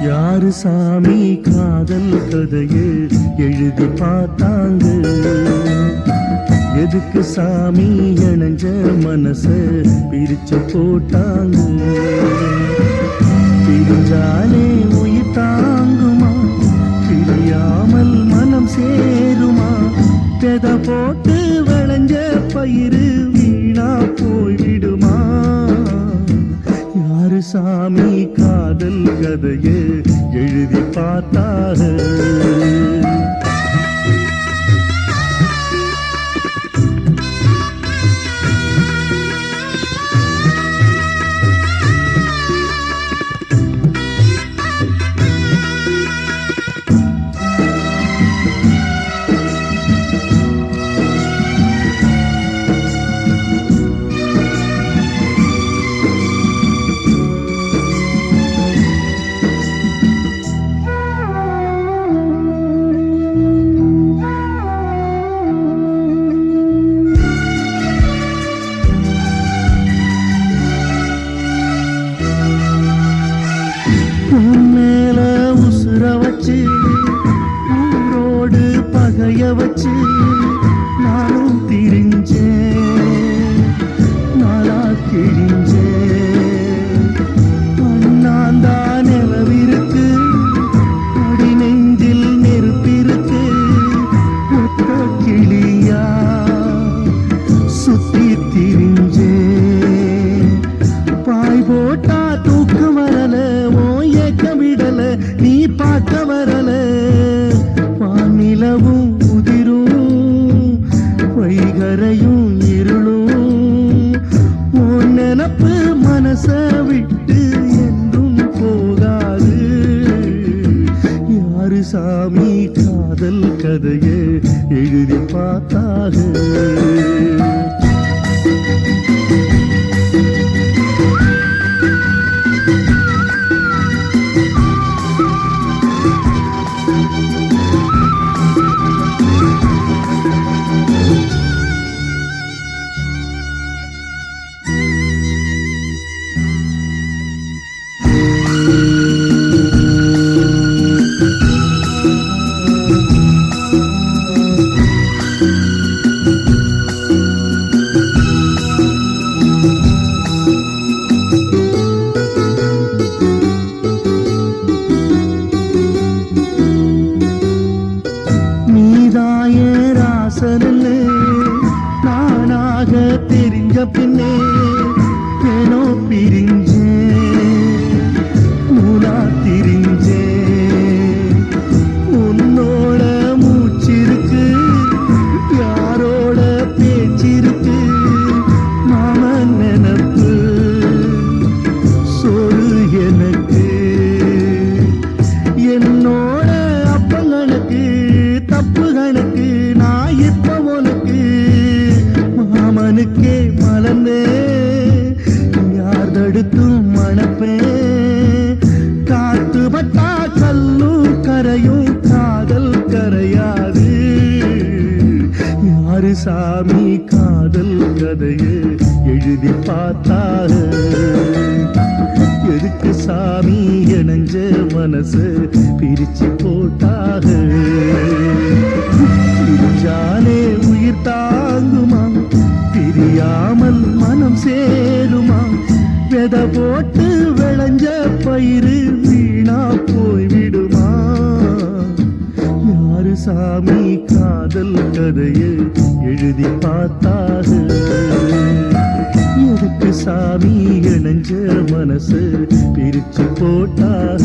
யாரு சாமி காதல் கதையை எழுதி பார்த்தாங்க? எதுக்கு சாமி இணைஞ்ச மனச பிரிச்சு போட்டாங்க? பிரிஞ்சாலே உயிர் தாங்குமா? பிரியாமல் மனம் சேருமா? பெத போட்டு விளைஞ்ச பயிறு வீணா போய்விடுமா? யாரு சாமி காதல் கதையை எழுதி பார்த்தாங்க? மேல உசுர வச்சு ஊரோடு பகைய வச்சு நானும் திரிஞ்சேன், நாளா கிழிஞ்சேன். அண்ணாந்தா நிலவிருக்கு, அடி நெஞ்சில் நெருப்பிருக்கு. ஒத்த கிளியா சுத்தி திரிஞ்சேன். பாய் போட்டா தூக்கம் வரல, நீ பார்க்க வரல. வானிலவும் உதிரும், வைகரையும் இருளும். உன் நினப்பு மனச விட்டு என்றும் போகாது. யாரு சாமி காதல் கதையை எழுதி பார்த்தாக? நானாக தெரிஞ்ச பின்னே ஏனோ பிரிஞ்சேன், நூலா திரிஞ்சேன். உன்னோட மூச்சிருக்கு, யாரோட பேச்சிருக்கு. மாமன் நினப்பு சொல்லு எனக்கு. என்னோட அப்பங்களுக்கு தப்பு கணக்கு. நான் இப்ப உனக்கு மாமனுக்கே மலர்ந்தே, யார் தடுத்தும் மணப்பே. காத்து பட்டா கல்லும் கரையும், காதல் கரையாது. யாரு சாமி காதல் கதையை எழுதி பார்த்தாங்க? எதுக்கு சாமி இணைஞ்ச மனசு பிரிச்சு போட்டாங்க? பிரிஞ்சாலே உயிர் தாங்குமா? பிரியாமல் மனம் சேருமா? வெத போட்டு விளைஞ்ச பயிறு வீணா போய்விடுமா? யாரு சாமி காதல் கதையை எழுதி பார்த்தாக? எதுக்கு சாமி இணைஞ்ச மனசு பிரிச்சு போட்டாக?